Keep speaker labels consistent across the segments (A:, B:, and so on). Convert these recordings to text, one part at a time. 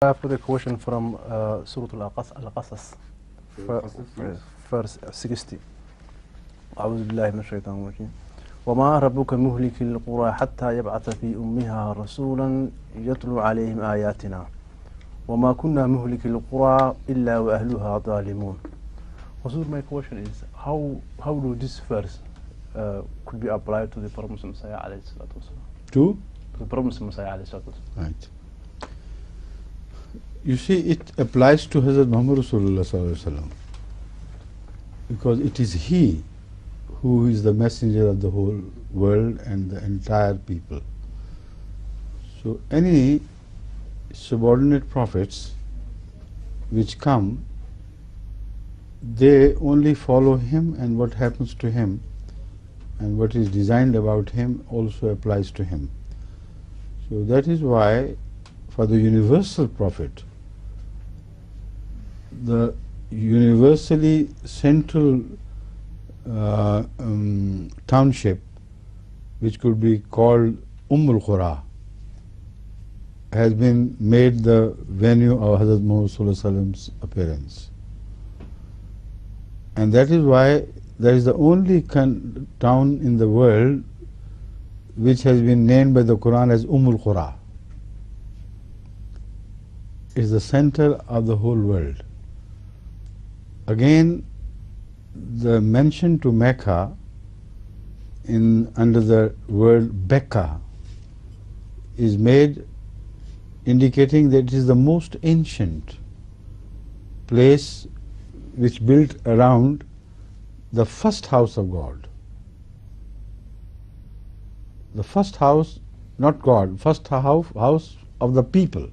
A: I've got a question from Surah Al-Qasas, verse 60. أعوذ بالله من الشيطان الرجيم. وما ربك مهلك القرى حتى يبعث في أمها رسولا يتلو عليهم آياتنا وما كنا مهلك القرى إلا وأهلها ظالمون. So my question is, how do this verse could be applied to the promised Messiah عليه الصلاة والسلام?
B: To
A: the promised Messiah عليه الصلاة والسلام.
B: Right. You see, it applies to Hazrat Muhammad Rasulullah Sallallahu Alaihi Wasallam, because it is he who is the messenger of the whole world and the entire people. So any subordinate prophets which come, they only follow him, and what happens to him and what is designed about him also applies to him. So that is why for the universal prophet, the universally central township, which could be called al-Qura, has been made the venue of Hazrat Muhammad Sallallahu Alaihi Wasallam's appearance. And that is why there is the only town in the world which has been named by the Quran as al-Qura. It is the center of the whole world. Again, the mention to Mecca under the word Becca is made, indicating that it is the most ancient place which built around the first house of God. The first house, not God, first house of the people.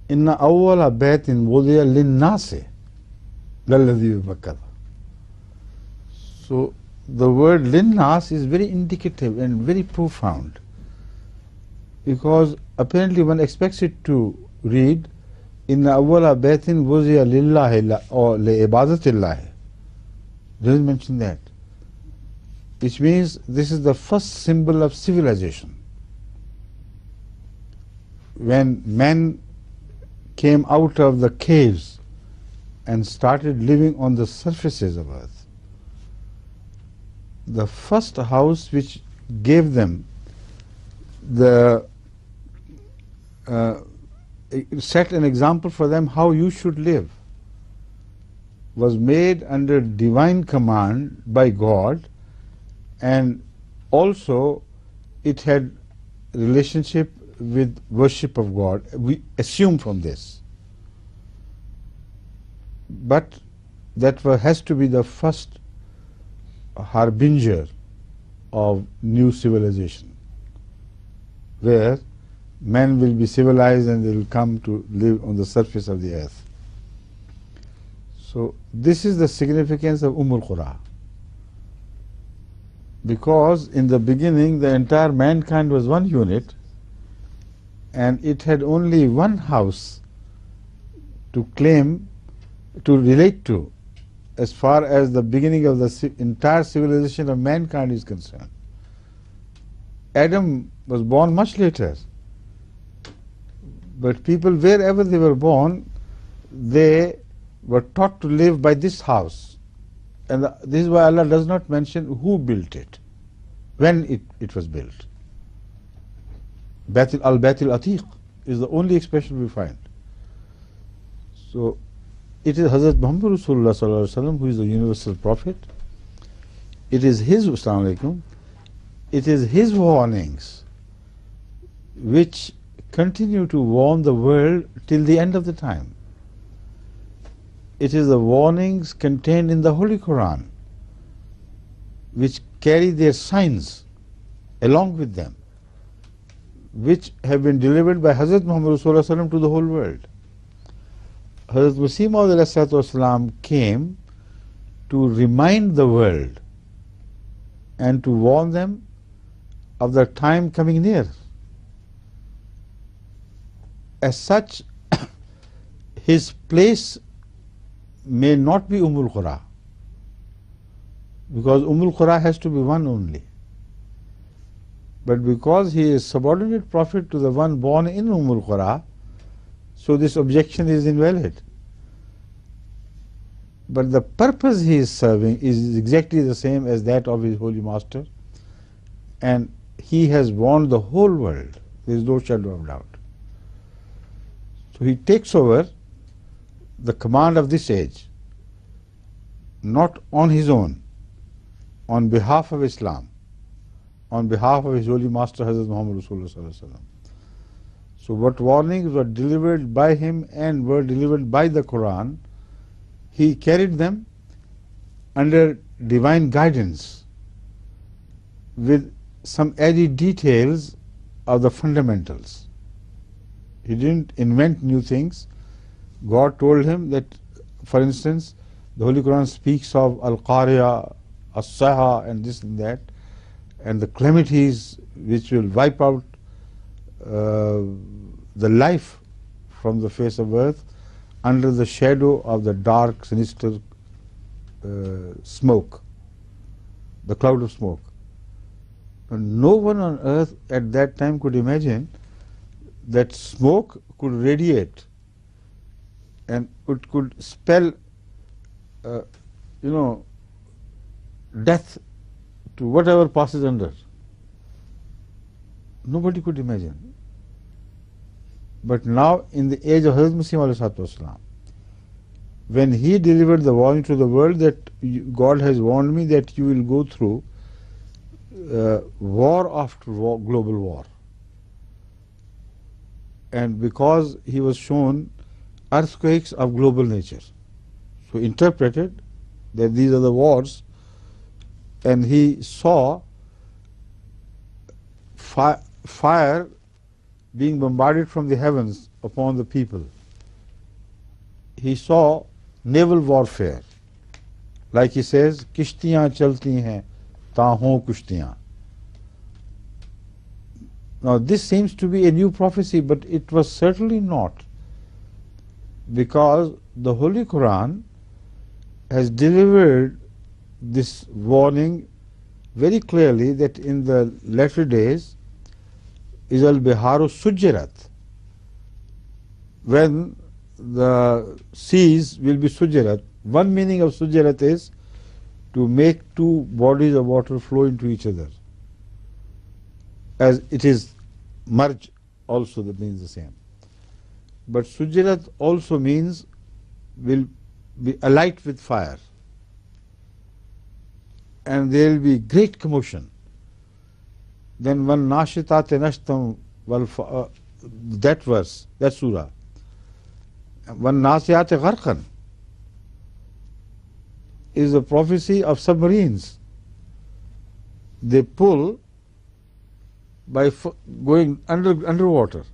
B: Inna awwala baytin wudi'a lin-nasi lalladhi bi-Bakkah. So the word lin-nas is very indicative and very profound, because apparently one expects it to read Inna awwala baytin wudi'a lillahi or li-ibadatillahi. Doesn't mention that, which means this is the first symbol of civilization. When men came out of the caves and started living on the surfaces of earth, the first house which gave them set an example for them how you should live, was made under divine command by God, and also it had relationship with worship of God. We assume from this, but that has to be the first harbinger of new civilization, where men will be civilized and they will come to live on the surface of the earth. So this is the significance of al-Qura, because in the beginning the entire mankind was one unit, and it had only one house to claim, to relate to, as far as the beginning of the entire civilization of mankind is concerned. Adam was born much later, but people, wherever they were born, they were taught to live by this house. And this is why Allah does not mention who built it, when it was built. Al-Bayt al-Atiq is the only expression we find. So it is Hazrat Muhammad Rasulullah Sallallahu Alaihi Wasallam who is the universal prophet. It is his, Assalamu Alaikum, it is his warnings which continue to warn the world till the end of the time. It is the warnings contained in the Holy Quran which carry their signs along with them, which have been delivered by Hazrat Muhammad Rasulullah Sallallahu Alaihi Wasallam to the whole world. Hazrat Masih Maud came to remind the world and to warn them of the time coming near. As such, his place may not be al-Qura, because al-Qura has to be one only. But because he is subordinate prophet to the one born in al-Qura, so this objection is invalid. But the purpose he is serving is exactly the same as that of his holy master, and he has warned the whole world. There is no shadow of doubt. So he takes over the command of this age, not on his own, on behalf of Islam, on behalf of his holy master Hazrat Muhammad Rasulullah Sallallahu Alaihi Wasallam. So what warnings were delivered by him and were delivered by the Quran, he carried them under divine guidance with some added details of the fundamentals. He didn't invent new things. God told him that, for instance, the Holy Quran speaks of al-Qariya, as-Saha, and this and that, and the calamities which will wipe out the life from the face of earth under the shadow of the dark, sinister smoke, the cloud of smoke. And no one on earth at that time could imagine that smoke could radiate and it could spell, death to whatever passes under. Nobody could imagine. But now, in the age of Hazrat Masih, when he delivered the warning to the world that God has warned me that you will go through war after war, global war. And because he was shown earthquakes of global nature, so interpreted that these are the wars, and he saw fire being bombarded from the heavens upon the people. He saw naval warfare, like he says, kishtiyan chalti hain, taahon kushtiyan. Now this seems to be a new prophecy, but it was certainly not, because the Holy Quran has delivered this warning very clearly that in the latter days is al-biharu sujjirat, when the seas will be sujjirat. One meaning of sujjirat is to make two bodies of water flow into each other, as it is merge also, that means the same. But sujjirat also means will be alight with fire, and there will be great commotion. Then one nashitate nashtam, that verse, that surah, one nasiyate gharqan is a prophecy of submarines. They pull by going underwater.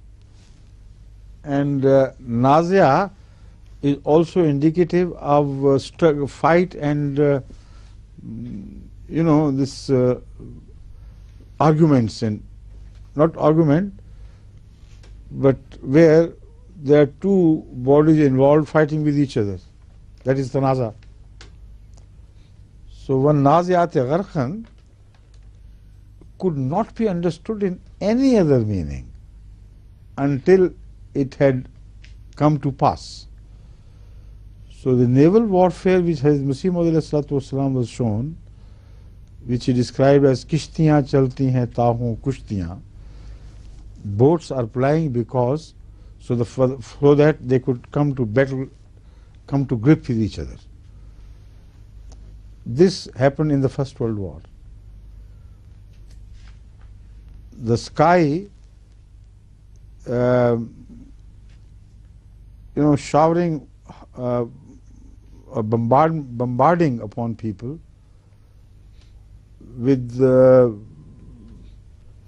B: And nausea is also indicative of fight and this arguments, and not argument, but where there are two bodies involved fighting with each other. That is the naza. So one naziate gharqan could not be understood in any other meaning until it had come to pass. So the naval warfare which Hazrat Masih Maud was shown, which he described as kishtiyan chalti hain taahon kushtiyan, boats are plying because so that they could come to battle, come to grip with each other. This happened in the First World War. The sky, showering, bombarding upon people with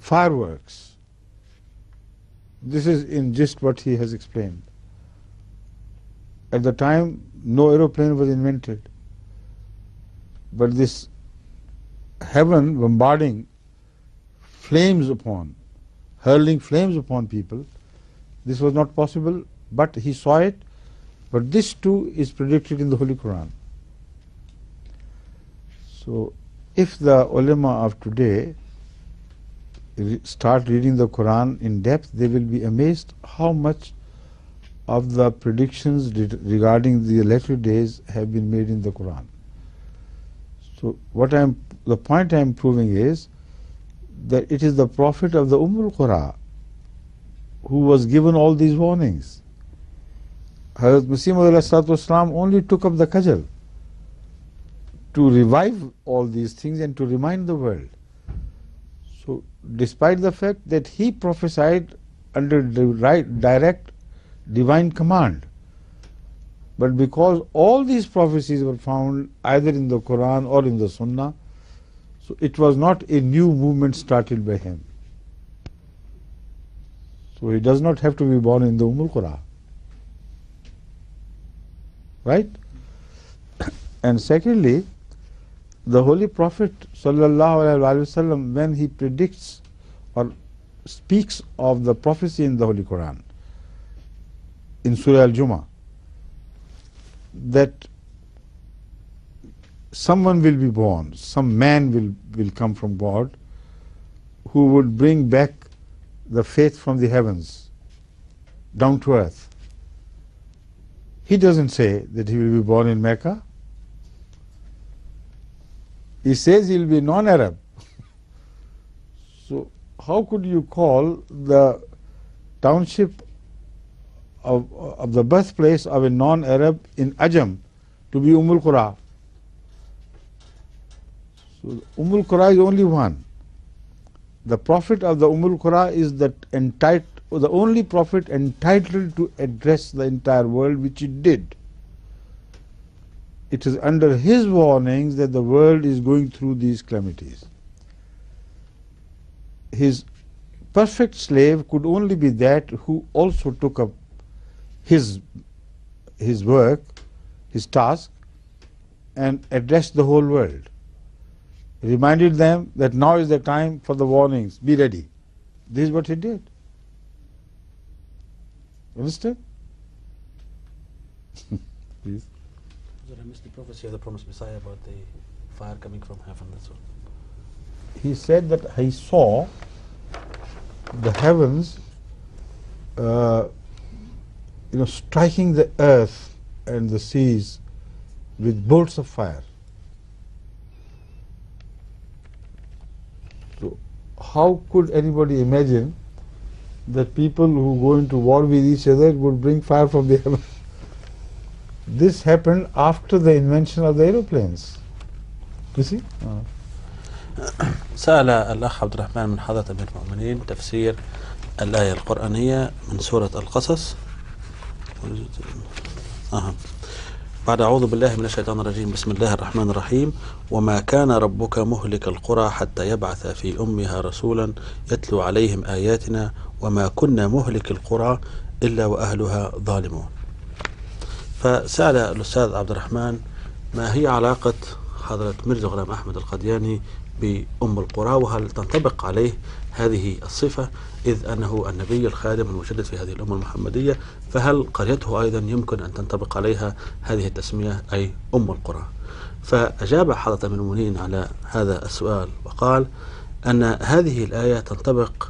B: fireworks. This is in just what he has explained. At the time, no aeroplane was invented, but this heaven bombarding flames upon, hurling flames upon people, this was not possible, but he saw it. But this too is predicted in the Holy Quran. So if the ulama of today start reading the Quran in depth, they will be amazed how much of the predictions regarding the latter days have been made in the Quran. So the point I am proving is that it is the Prophet of the al-Qura who was given all these warnings. Hazrat Masih only took up the cudgel to revive all these things and to remind the world. So despite the fact that he prophesied under direct divine command, but because all these prophecies were found either in the Quran or in the Sunnah, so it was not a new movement started by him. So he does not have to be born in the al-Qura. Right? And secondly, the Holy Prophet ﷺ, when he predicts or speaks of the prophecy in the Holy Quran, in Surah Al-Jumu'ah, that someone will be born, some man will come from God who would bring back the faith from the heavens down to earth. He doesn't say that he will be born in Mecca. He says he will be non-Arab. So how could you call the township of the birthplace of a non-Arab in Ajam to be al-Qura? So al-Qura is only one. The Prophet of the al-Qura is the only Prophet entitled to address the entire world, which he did. It is under his warnings that the world is going through these calamities. His perfect slave could only be that who also took up his work, his task, and addressed the whole world. Reminded them that now is the time for the warnings, be ready. This is what he did. Understand? Please.
C: I missed the prophecy of the promised Messiah about the fire coming from heaven. That's all.
B: He said that he saw the heavens striking the earth and the seas with bolts of fire. So how could anybody imagine that people who go into war with each other would bring fire from the heaven? This happened after the invention of the aeroplanes. You see?
C: سأل الأخ عبد الرحمن من حضرة أمير المؤمنين تفسير الآية القرآنية من سورة القصص. بعد أعوذ بالله من الشيطان الرجيم بسم الله الرحمن الرحيم وما كان ربك مهلك القرى حتى يبعث في أمها رسولا يتلو عليهم آياتنا وما كنا مهلك القرى إلا وأهلها ظالمون. فسأل الأستاذ عبد الرحمن ما هي علاقة حضرة ميرزا غلام أحمد القادياني بأم القرى، وهل تنطبق عليه هذه الصفة إذ أنه النبي الخادم المجدد في هذه الأمة المحمدية، فهل قريته أيضا يمكن أن تنطبق عليها هذه التسمية أي أم القرى؟ فأجاب حضرة أمير المؤمنين على هذا السؤال وقال أن هذه الآية تنطبق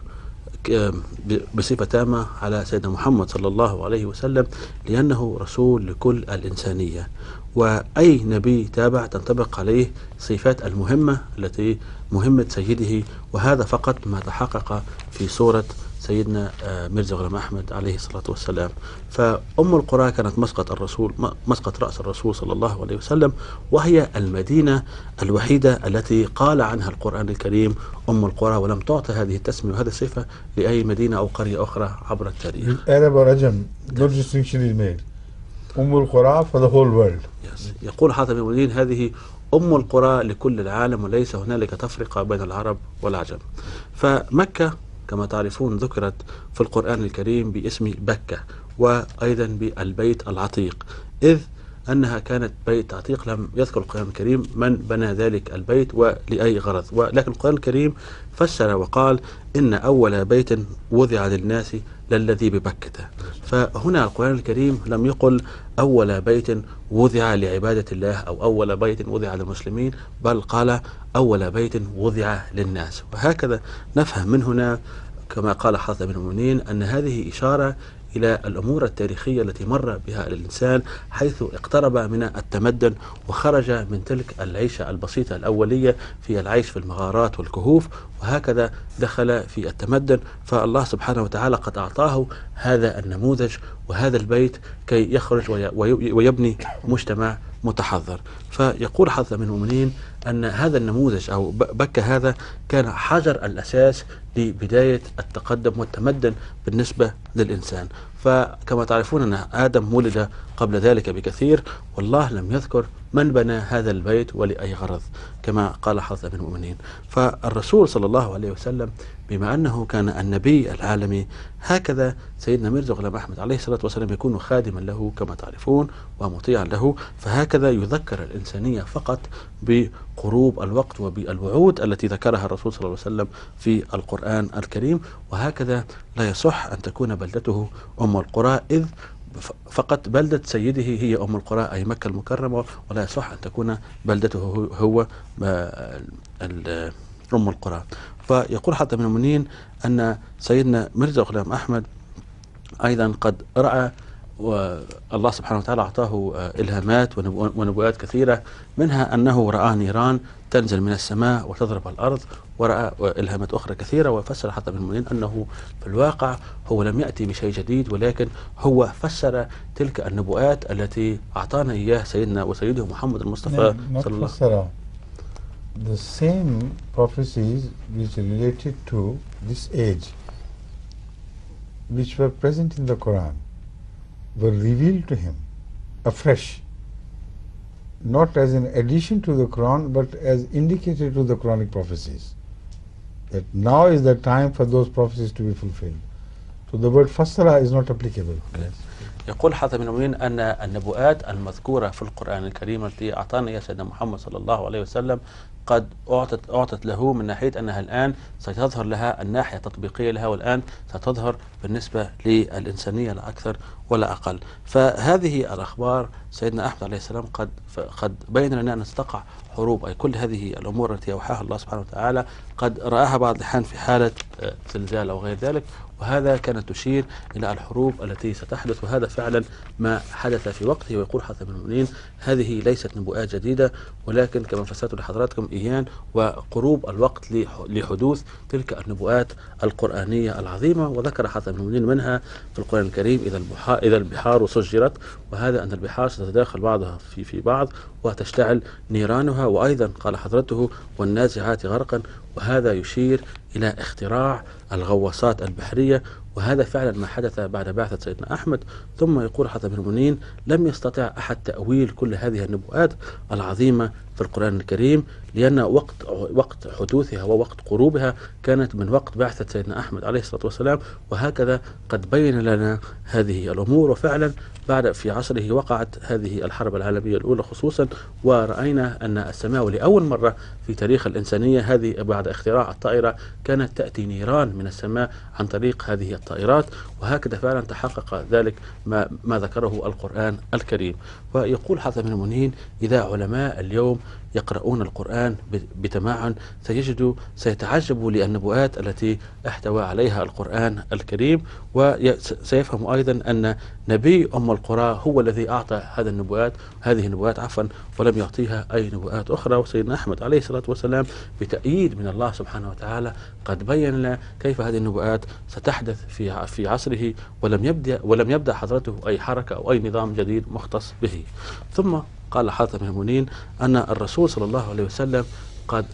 C: بصفة تامة على سيدنا محمد صلى الله عليه وسلم لأنه رسول لكل الإنسانية، وأي نبي تابع تنطبق عليه صفات المهمة التي مهمة سيده، وهذا فقط ما تحقق في صورة سيدنا ميرزا غلام أحمد عليه الصلاة والسلام. فأم القرى كانت مسقط رأس الرسول صلى الله عليه وسلم، وهي المدينة الوحيدة التي قال عنها القرآن الكريم أم القرى، ولم تعطى هذه التسمية وهذه الصفة لأي مدينة أو قرية أخرى عبر التاريخ.
B: Arab or Ajam, no distinction is made. القرى for the whole world.
C: يقول حاتم المؤمنين هذه أم القرى لكل العالم وليس هنالك تفرقة بين العرب والعجم. فمكة كما تعرفون ذكرت في القرآن الكريم باسم بكة وأيضا بالبيت العتيق، إذ أنها كانت بيت عتيق، لم يذكر القرآن الكريم من بنى ذلك البيت ولأي غرض، ولكن القرآن الكريم فسر وقال إن أول بيت وضع للناس للذي ببكة. فهنا القرآن الكريم لم يقل أول بيت وضع لعبادة الله أو أول بيت وضع للمسلمين، بل قال أول بيت وضع للناس. وهكذا نفهم من هنا كما قال حضرة من المؤمنين أن هذه إشارة إلى الأمور التاريخية التي مر بها الإنسان، حيث اقترب من التمدن وخرج من تلك العيشة البسيطة الأولية في العيش في المغارات والكهوف، وهكذا دخل في التمدن. فالله سبحانه وتعالى قد أعطاه هذا النموذج وهذا البيت كي يخرج ويبني مجتمع متحضر. فيقول حضرة من المؤمنين أن هذا النموذج أو بكة هذا كان حجر الأساس لبداية التقدم والتمدن بالنسبة للإنسان. فكما تعرفون أن آدم ولد قبل ذلك بكثير، والله لم يذكر من بنى هذا البيت ولأي غرض كما قال حضرة من المؤمنين. فالرسول صلى الله عليه وسلم بما أنه كان النبي العالمي، هكذا سيدنا ميرزا غلام أحمد عليه الصلاة والسلام يكون خادما له كما تعرفون ومطيعا له. فهكذا يذكر الإنسانية فقط بقروب الوقت وبالوعود التي ذكرها الرسول صلى الله عليه وسلم في القرآن الكريم. وهكذا لا يصح أن تكون بلدته أم القرى، إذ فقط بلدة سيده هي أم القرى أي مكة المكرمة، ولا يصح أن تكون بلدته هو أم القرى. فيقول حتى من المؤمنين أن سيدنا ميرزا غلام أحمد أيضا قد رأى، والله سبحانه وتعالى أعطاه إلهامات ونبوءات كثيرة، منها أنه رأى نيران تنزل من السماء وتضرب الأرض، ورأى إلهامات أخرى كثيرة. وفسر حتى من المؤمنين أنه في الواقع هو لم يأتي بشيء جديد، ولكن هو فسر تلك النبوءات التي أعطانا إياه سيدنا وسيده محمد المصطفى صلى الله عليه وسلم.
B: The same prophecies which related to this age, which were present in the Quran, were revealed to him afresh, not as an addition to the Quran, but as indicated to the Quranic prophecies. That now is the time for those prophecies to be fulfilled. So the word fassara is not applicable.
C: Yes. يقول حتى من المؤمنين أن النبوءات المذكورة في القرآن الكريم التي أعطانا يا سيدنا محمد صلى الله عليه وسلم قد أعطت له من ناحية أنها الآن ستظهر لها الناحية التطبيقية لها، والآن ستظهر بالنسبة للإنسانية لا أكثر ولا أقل. فهذه الأخبار سيدنا أحمد عليه السلام قد بين لنا أن تقع حروب، أي كل هذه الأمور التي أوحاها الله سبحانه وتعالى قد رآها بعض الأحيان في حالة زلزال أو غير ذلك، وهذا كانت تشير إلى الحروب التي ستحدث، وهذا فعلا ما حدث في وقته. ويقول حتى من المؤمنين هذه ليست نبوءات جديدة، ولكن كما فسرت لحضراتكم إيان وقروب الوقت لحدوث تلك النبوءات القرآنية العظيمة. وذكر حتى من المؤمنين منها في القرآن الكريم إذا البحار سجرت، وهذا أن البحار ستتداخل بعضها في بعض وتشتعل نيرانها، وأيضا قال حضرته والنازعات غرقا، وهذا يشير إلى اختراع الغواصات البحرية، وهذا فعلا ما حدث بعد بعثة سيدنا أحمد. ثم يقول حتى من المؤمنين لم يستطع أحد تأويل كل هذه النبوءات العظيمة في القرآن الكريم، لأن وقت حدوثها ووقت قروبها كانت من وقت بعثة سيدنا أحمد عليه الصلاة والسلام. وهكذا قد بين لنا هذه الأمور، وفعلا بعد في عصره وقعت هذه الحرب العالمية الأولى خصوصا، ورأينا أن السماء لأول مرة في تاريخ الإنسانية هذه بعد اختراع الطائرة كانت تأتي نيران من السماء عن طريق هذه الطائرات، وهكذا فعلا تحقق ذلك ما ذكره القرآن الكريم. ويقول حتى من المؤمنين إذا علماء اليوم يقرؤون القرآن بتمعن سيتعجبوا للنبوءات التي احتوى عليها القرآن الكريم، وسيفهم أيضا أن نبي أم القرى هو الذي أعطى هذه النبوءات ولم يعطيها أي نبوءات أخرى. وسيدنا أحمد عليه الصلاة والسلام بتأييد من الله سبحانه وتعالى قد بين لنا كيف هذه النبوءات ستحدث في عصره، ولم يبدأ حضرته أي حركة أو أي نظام جديد مختص به. ثم قال حاتم من المؤمنين أن الرسول صلى الله عليه وسلم قد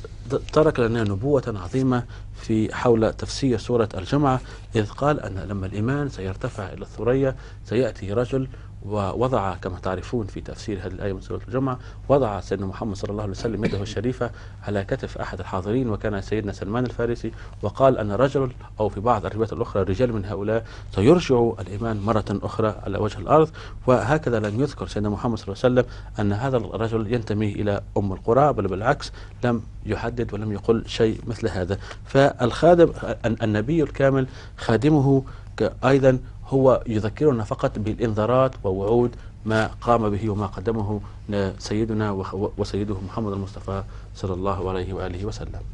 C: ترك لنا نبوة عظيمة في حول تفسير سورة الجمعة، إذ قال أن لما الإيمان سيرتفع إلى الثريا سيأتي رجل ووضع كما تعرفون في تفسير هذه الآية من سورة الجمعة، وضع سيدنا محمد صلى الله عليه وسلم يده الشريفة على كتف أحد الحاضرين، وكان سيدنا سلمان الفارسي، وقال أن رجل أو في بعض الروايات الأخرى رجال من هؤلاء سيرجع الإيمان مرة أخرى على وجه الأرض. وهكذا لم يذكر سيدنا محمد صلى الله عليه وسلم أن هذا الرجل ينتمي إلى أم القرى، بل بالعكس لم يحدد ولم يقل شيء مثل هذا. فالخادم النبي الكامل خادمه أيضا هو يذكرنا فقط بالإنذارات ووعود ما قام به وما قدمه سيدنا وسيده محمد المصطفى صلى الله عليه وآله وسلم.